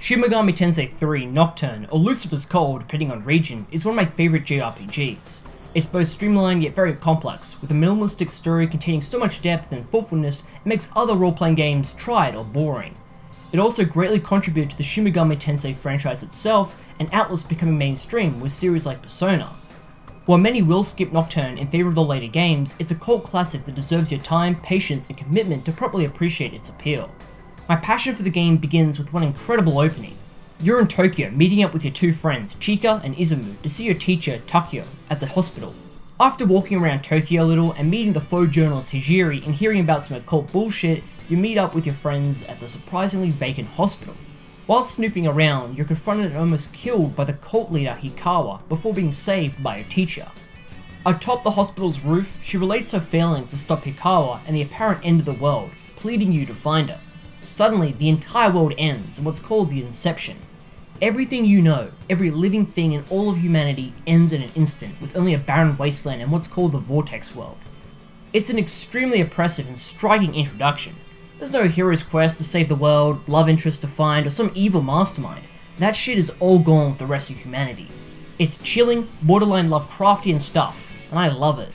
Shin Megami Tensei 3 Nocturne, or Lucifer's Call depending on region, is one of my favourite JRPGs. It's both streamlined yet very complex, with a minimalistic story containing so much depth and thoughtfulness it makes other role-playing games tried or boring. It also greatly contributed to the Shin Megami Tensei franchise itself, and Atlus becoming mainstream with series like Persona. While many will skip Nocturne in favour of the later games, it's a cult classic that deserves your time, patience and commitment to properly appreciate its appeal. My passion for the game begins with one incredible opening. You're in Tokyo meeting up with your two friends, Chika and Izumu, to see your teacher, Takio, at the hospital. After walking around Tokyo a little and meeting the faux journalist Hijiri and hearing about some occult bullshit, you meet up with your friends at the surprisingly vacant hospital. While snooping around, you're confronted and almost killed by the cult leader Hikawa before being saved by your teacher. Atop the hospital's roof, she relates her failings to stop Hikawa and the apparent end of the world, pleading you to find her. Suddenly, the entire world ends in what's called the Inception. Everything you know, every living thing in all of humanity ends in an instant, with only a barren wasteland and what's called the Vortex World. It's an extremely oppressive and striking introduction. There's no hero's quest to save the world, love interest to find, or some evil mastermind. That shit is all gone with the rest of humanity. It's chilling, borderline Lovecraftian stuff, and I love it.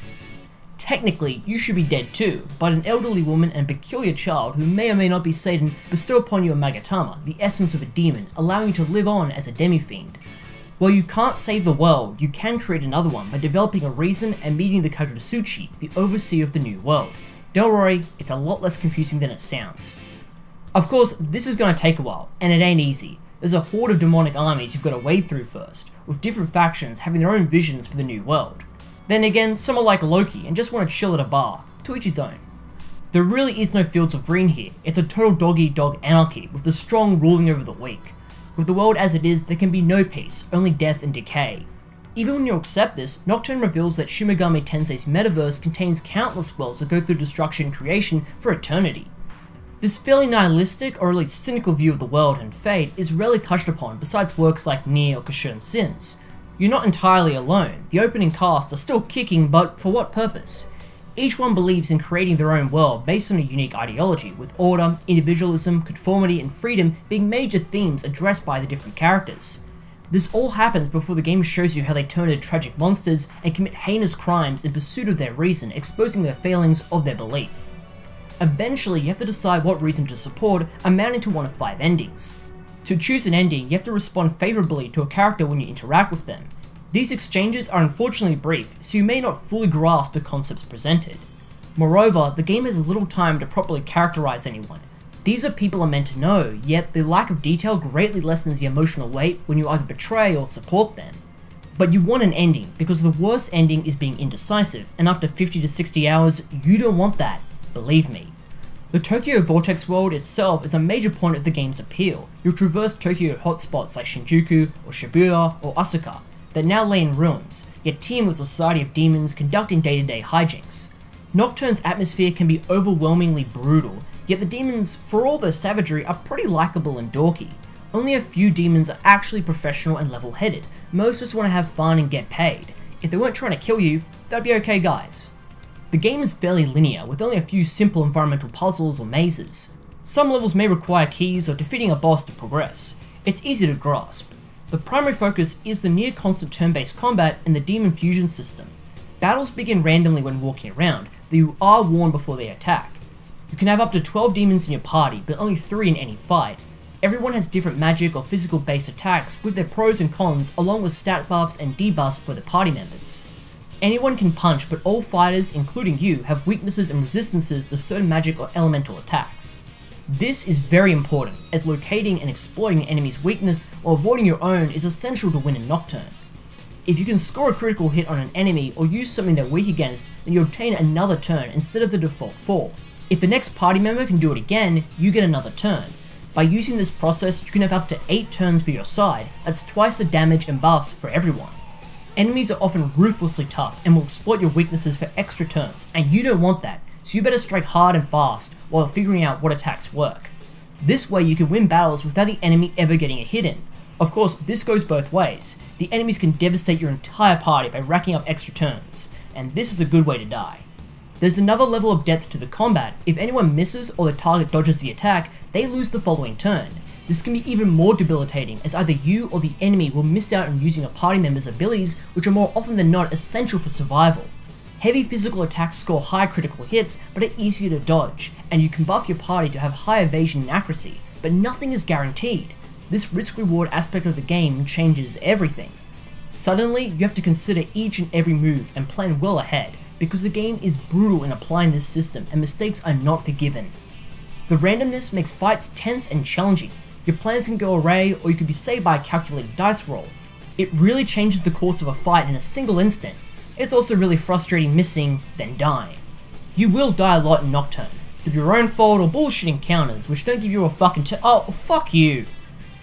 Technically, you should be dead too, but an elderly woman and peculiar child who may or may not be Satan bestow upon you a Magatama, the essence of a demon, allowing you to live on as a demi-fiend. While you can't save the world, you can create another one by developing a reason and meeting the Kajutsuchi, the overseer of the new world. Don't worry, it's a lot less confusing than it sounds. Of course, this is going to take a while, and it ain't easy. There's a horde of demonic armies you've got to wade through first, with different factions having their own visions for the new world. Then again, some are like Loki and just want to chill at a bar, to each his own. There really is no fields of green here, it's a total dog-eat-dog anarchy with the strong ruling over the weak. With the world as it is, there can be no peace, only death and decay. Even when you accept this, Nocturne reveals that Shin Megami Tensei's metaverse contains countless worlds that go through destruction and creation for eternity. This fairly nihilistic or at least cynical view of the world and fate is rarely touched upon besides works like Nier or Kashin Sins. You're not entirely alone, the opening cast are still kicking, but for what purpose? Each one believes in creating their own world based on a unique ideology, with order, individualism, conformity and freedom being major themes addressed by the different characters. This all happens before the game shows you how they turn into tragic monsters and commit heinous crimes in pursuit of their reason, exposing their failings of their belief. Eventually, you have to decide what reason to support, amounting to one of 5 endings. To choose an ending, you have to respond favourably to a character when you interact with them. These exchanges are unfortunately brief, so you may not fully grasp the concepts presented. Moreover, the game has little time to properly characterise anyone. These are people are meant to know, yet the lack of detail greatly lessens the emotional weight when you either betray or support them. But you want an ending, because the worst ending is being indecisive, and after 50 to 60 hours, you don't want that, believe me. The Tokyo Vortex world itself is a major point of the game's appeal. You'll traverse Tokyo hotspots like Shinjuku, or Shibuya, or Asuka, that now lay in ruins, yet teem with a society of demons conducting day-to-day hijinks. Nocturne's atmosphere can be overwhelmingly brutal, yet the demons, for all their savagery, are pretty likable and dorky. Only a few demons are actually professional and level-headed, most just want to have fun and get paid. If they weren't trying to kill you, that'd be okay guys. The game is fairly linear, with only a few simple environmental puzzles or mazes. Some levels may require keys or defeating a boss to progress. It's easy to grasp. The primary focus is the near constant turn-based combat and the demon fusion system. Battles begin randomly when walking around, though you are warned before they attack. You can have up to 12 demons in your party, but only 3 in any fight. Everyone has different magic or physical based attacks with their pros and cons, along with stat buffs and debuffs for the party members. Anyone can punch, but all fighters, including you, have weaknesses and resistances to certain magic or elemental attacks. This is very important, as locating and exploiting an enemy's weakness or avoiding your own is essential to win in Nocturne. If you can score a critical hit on an enemy or use something they're weak against, then you obtain another turn instead of the default 4. If the next party member can do it again, you get another turn. By using this process, you can have up to 8 turns for your side, that's twice the damage and buffs for everyone. Enemies are often ruthlessly tough and will exploit your weaknesses for extra turns, and you don't want that, so you better strike hard and fast while figuring out what attacks work. This way you can win battles without the enemy ever getting a hit in. Of course, this goes both ways. The enemies can devastate your entire party by racking up extra turns, and this is a good way to die. There's another level of depth to the combat. If anyone misses or the target dodges the attack, they lose the following turn. This can be even more debilitating, as either you or the enemy will miss out on using a party member's abilities, which are more often than not essential for survival. Heavy physical attacks score high critical hits, but are easier to dodge, and you can buff your party to have high evasion and accuracy, but nothing is guaranteed. This risk-reward aspect of the game changes everything. Suddenly, you have to consider each and every move and plan well ahead, because the game is brutal in applying this system and mistakes are not forgiven. The randomness makes fights tense and challenging. Your plans can go awry, or you could be saved by a calculated dice roll. It really changes the course of a fight in a single instant. It's also really frustrating missing, then dying. You will die a lot in Nocturne, through your own fault or bullshit encounters, which don't give you a fucking oh, fuck you.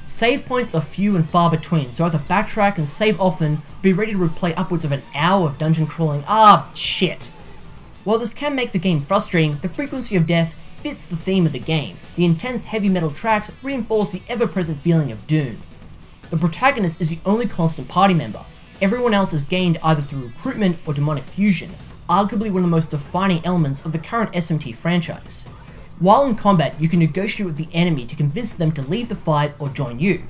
Save points are few and far between, so either backtrack and save often, be ready to replay upwards of an hour of dungeon crawling. Shit. While this can make the game frustrating, the frequency of death fits the theme of the game. The intense heavy metal tracks reinforce the ever-present feeling of doom. The protagonist is the only constant party member. Everyone else is gained either through recruitment or demonic fusion, arguably one of the most defining elements of the current SMT franchise. While in combat, you can negotiate with the enemy to convince them to leave the fight or join you.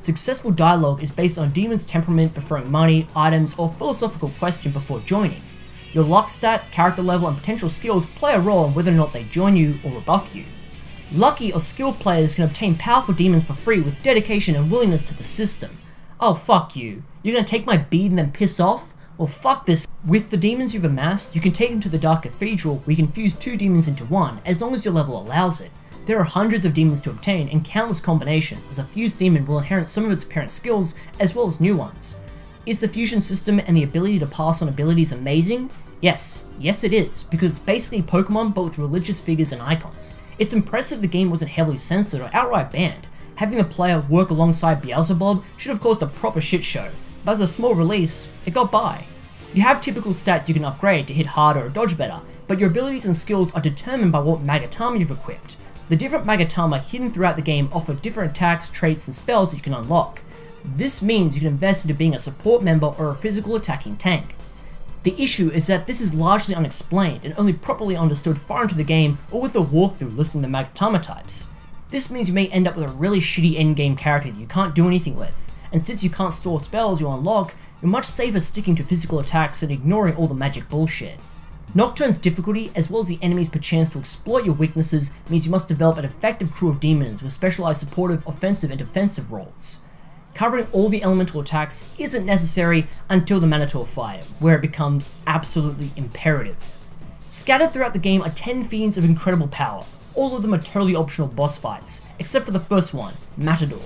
Successful dialogue is based on a demon's temperament preferring money, items, or philosophical question before joining. Your luck stat, character level, and potential skills play a role in whether or not they join you or rebuff you. Lucky or skilled players can obtain powerful demons for free with dedication and willingness to the system. Oh fuck you. You're gonna take my bead and then piss off? Well fuck this. With the demons you've amassed, you can take them to the Dark Cathedral where you can fuse 2 demons into one, as long as your level allows it. There are hundreds of demons to obtain and countless combinations, as a fused demon will inherit some of its parent skills as well as new ones. Is the fusion system and the ability to pass on abilities amazing? Yes it is, because it's basically Pokemon but with religious figures and icons. It's impressive the game wasn't heavily censored or outright banned. Having the player work alongside Beelzebub should have caused a proper shit show, but as a small release, it got by. You have typical stats you can upgrade to hit harder or dodge better, but your abilities and skills are determined by what Magatama you've equipped. The different Magatama hidden throughout the game offer different attacks, traits, and spells that you can unlock. This means you can invest into being a support member or a physical attacking tank. The issue is that this is largely unexplained and only properly understood far into the game or with a walkthrough listing the Magatama types. This means you may end up with a really shitty endgame character that you can't do anything with, and since you can't store spells you unlock, you're much safer sticking to physical attacks and ignoring all the magic bullshit. Nocturne's difficulty, as well as the enemy's perchance to exploit your weaknesses, means you must develop an effective crew of demons with specialized supportive, offensive, and defensive roles. Covering all the elemental attacks isn't necessary until the Manitou fight, where it becomes absolutely imperative. Scattered throughout the game are 10 fiends of incredible power. All of them are totally optional boss fights, except for the first one, Matador.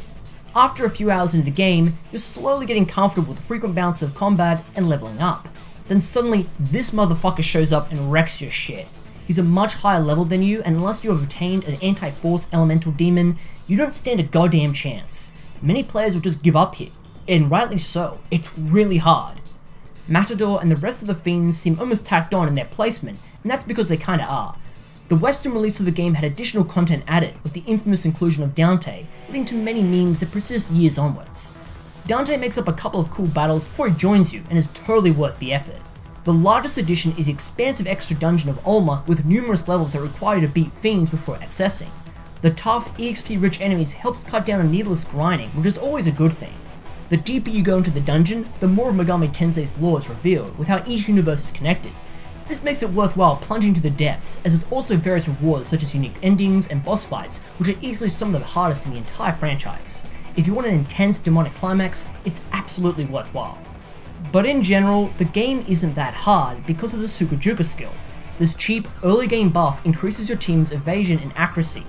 After a few hours into the game, you're slowly getting comfortable with the frequent bounce of combat and leveling up. Then suddenly, this motherfucker shows up and wrecks your shit. He's a much higher level than you, and unless you have obtained an anti-force elemental demon, you don't stand a goddamn chance. Many players will just give up here, and rightly so. It's really hard. Matador and the rest of the fiends seem almost tacked on in their placement, and that's because they kinda are. The Western release of the game had additional content added, with the infamous inclusion of Dante, leading to many memes that persist years onwards. Dante makes up a couple of cool battles before he joins you, and is totally worth the effort. The largest addition is the expansive extra dungeon of Ulma, with numerous levels that require you to beat fiends before accessing. The tough, EXP-rich enemies helps cut down on needless grinding, which is always a good thing. The deeper you go into the dungeon, the more of Megami Tensei's lore is revealed, with how each universe is connected. This makes it worthwhile plunging to the depths, as there's also various rewards such as unique endings and boss fights, which are easily some of the hardest in the entire franchise. If you want an intense demonic climax, it's absolutely worthwhile. But in general, the game isn't that hard because of the Sukujuka skill. This cheap, early game buff increases your team's evasion and accuracy.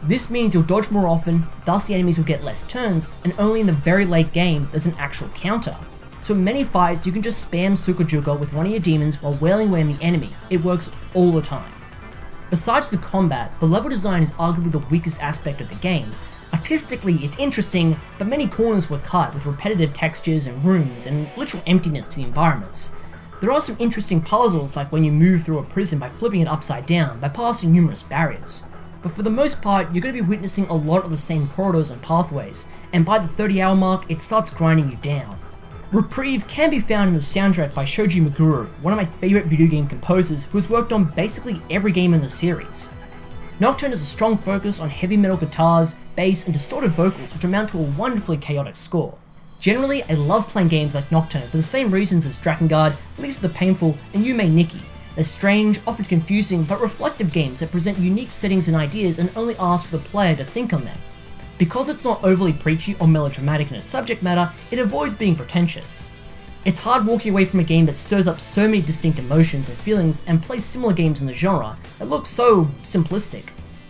This means you'll dodge more often, thus the enemies will get less turns, and only in the very late game there's an actual counter. So in many fights you can just spam Sukujuka with one of your demons while wailing away on the enemy. It works all the time. Besides the combat, the level design is arguably the weakest aspect of the game. Artistically it's interesting, but many corners were cut with repetitive textures and rooms and literal emptiness to the environments. There are some interesting puzzles, like when you move through a prison by flipping it upside down by passing numerous barriers. But for the most part, you're going to be witnessing a lot of the same corridors and pathways, and by the 30-hour mark, it starts grinding you down. Reprieve can be found in the soundtrack by Shoji Meguro, one of my favourite video game composers who has worked on basically every game in the series. Nocturne has a strong focus on heavy metal guitars, bass, and distorted vocals which amount to a wonderfully chaotic score. Generally, I love playing games like Nocturne for the same reasons as Drakengard, Lisa the Painful, and Yume Nikki. They're strange, often confusing, but reflective games that present unique settings and ideas and only ask for the player to think on them. Because it's not overly preachy or melodramatic in its subject matter, it avoids being pretentious. It's hard walking away from a game that stirs up so many distinct emotions and feelings and plays similar games in the genre that look so simplistic.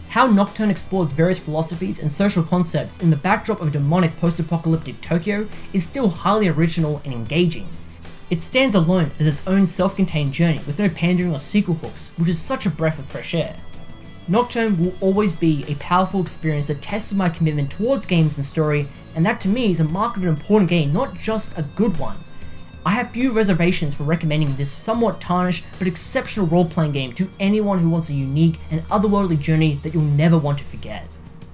How Nocturne explores various philosophies and social concepts in the backdrop of a demonic post-apocalyptic Tokyo is still highly original and engaging. It stands alone as its own self-contained journey with no pandering or sequel hooks, which is such a breath of fresh air. Nocturne will always be a powerful experience that tested my commitment towards games and story, and that to me is a mark of an important game, not just a good one. I have few reservations for recommending this somewhat tarnished but exceptional role-playing game to anyone who wants a unique and otherworldly journey that you'll never want to forget.